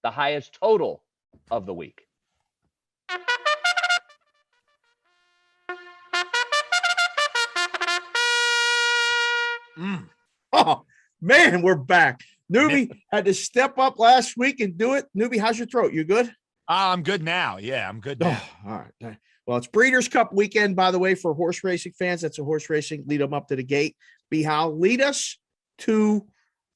the highest total of the week. Oh, man, we're back. Newbie had to step up last week and do it. Newbie, how's your throat? You good? I'm good now. Yeah, I'm good now. Oh, all right. Well, it's Breeders' Cup weekend, by the way, for horse racing fans. That's a horse racing. Lead them up to the gate. Hal, lead us to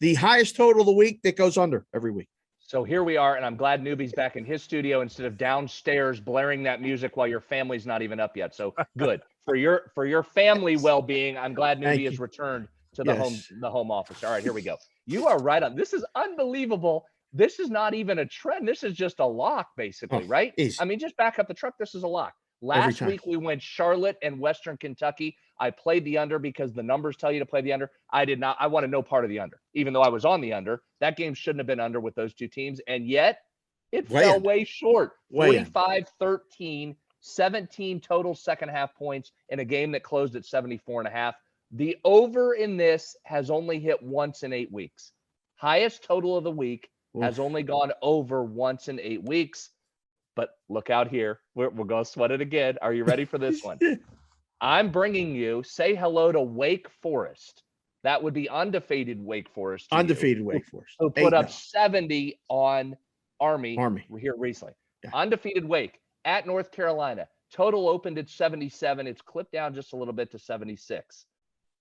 the highest total of the week that goes under every week. So here we are, and I'm glad Newbie's back in his studio instead of downstairs blaring that music while your family's not even up yet. So good. For your family well-being, I'm glad Newbie has returned to the home office. All right, here we go. You are right on. This is unbelievable. This is not even a trend. This is just a lock, basically, right? Easy. I mean, just back up the truck. This is a lock. Last week we went Charlotte and Western Kentucky. I played the under because the numbers tell you to play the under. I did not. I wanted no part of the under, even though I was on the under. That game shouldn't have been under with those two teams, and yet it fell way short. 45-13, 17 total second half points in a game that closed at 74.5. The over in this has only hit once in 8 weeks. Highest total of the week has only gone over once in 8 weeks. But look out here. We're going to sweat it again. Are you ready for this one? I'm bringing you, say hello to Wake Forest. That would be undefeated Wake Forest. Undefeated Wake Forest. Who put up 70 on Army here recently. Yeah. Undefeated Wake at North Carolina. Total opened at 77. It's clipped down just a little bit to 76.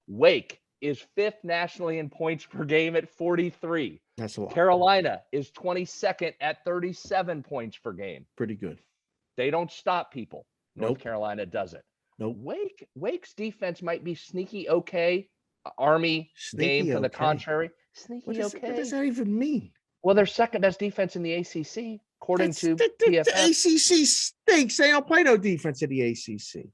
Wake is 5th nationally in points per game at 43. That's a lot. Carolina is 22nd at 37 points per game. Pretty good. They don't stop people. North Carolina doesn't. Nope. Wake's defense might be sneaky okay. Army game to the contrary. Sneaky okay. What does that even mean? Well, they're second best defense in the ACC, according to PFF. The ACC stinks. They don't play no defense in the ACC.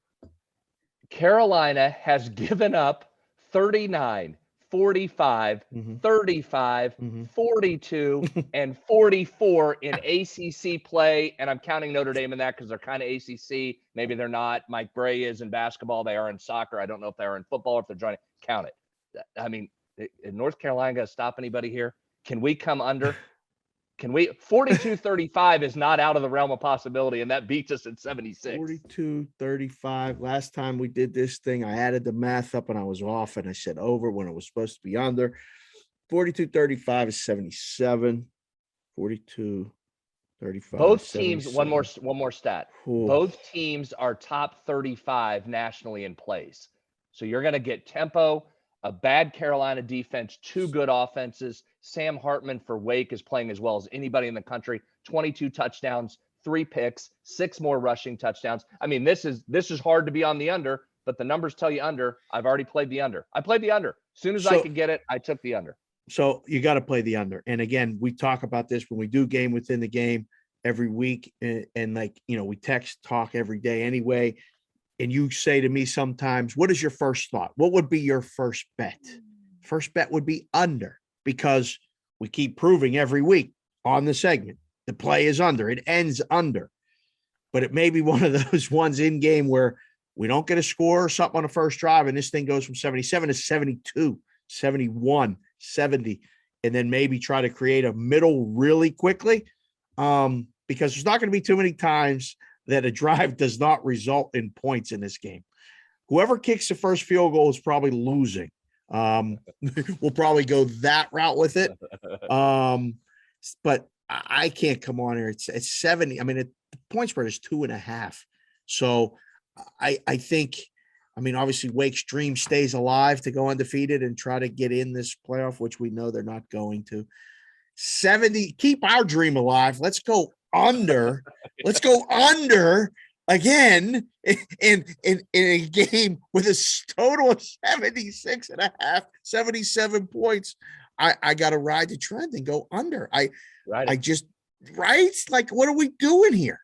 Carolina has given up 39, 45, 35, 42, and 44 in ACC play. And I'm counting Notre Dame in that because they're kind of ACC. Maybe they're not. Mike Bray is in basketball. They are in soccer. I don't know if they are in football or if they're joining. Count it. I mean, is North Carolina going to stop anybody here? Can we come under? Can we? 42-35 is not out of the realm of possibility, and that beats us at 76. 42-35. Last time we did this thing, I added the math up and I was off, and I said over when it was supposed to be under. 42-35 is 77. 42-35. Both teams. One more stat. Ooh. Both teams are top 35 nationally in plays. So you're going to get tempo. A bad Carolina defense, 2 good offenses. Sam Hartman for Wake is playing as well as anybody in the country. 22 touchdowns, 3 picks, 6 more rushing touchdowns. I mean, this is hard to be on the under, but the numbers tell you under. I've already played the under. I played the under. As soon as I could get it, I took the under. So you got to play the under. And again, we talk about this when we do game within the game every week. And like, we text talk every day anyway. And you say to me sometimes, what is your first thought? What would be your first bet? First bet would be under, because we keep proving every week on the segment, the play is under, it ends under. But it may be one of those ones in game where we don't get a score or something on the first drive, and this thing goes from 77 to 72, 71, 70, and then maybe try to create a middle really quickly, because there's not going to be too many times that a drive does not result in points in this game. Whoever kicks the first field goal is probably losing. We'll probably go that route with it. But I can't come on here. It's 70. I mean, the point spread is 2.5. So I think, obviously Wake's dream stays alive to go undefeated and try to get in this playoff, which we know they're not going to. 70, keep our dream alive. Let's go under. Let's go under again in a game with a total of 76.5, 77 points. I got to ride the trend and go under. I just, right? Like, what are we doing here?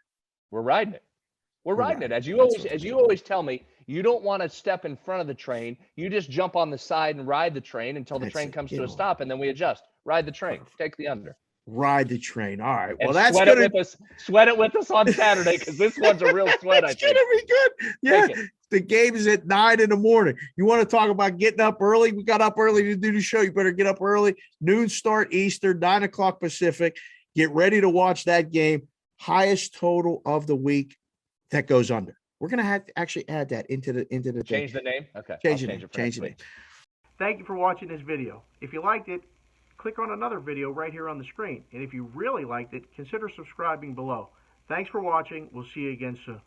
We're riding it. We're riding it. As you always tell me, you don't want to step in front of the train. You just jump on the side and ride the train until the train comes to a stop, and then we adjust. Ride the train. Take the under. Ride the train. All right. Well, and that's good. Sweat it with us on Saturday, because this one's a real sweat. It's going to be good. Yeah. The game is at 9 a.m. You want to talk about getting up early? We got up early to do the show. You better get up early. Noon start Eastern, 9 o'clock Pacific. Get ready to watch that game. Highest total of the week that goes under. We're gonna have to actually add that into the Change the name. Okay, Change I'll the change name. it for Change next the week. name. Thank you for watching this video. If you liked it, click on another video right here on the screen. And if you really liked it, consider subscribing below. Thanks for watching. We'll see you again soon.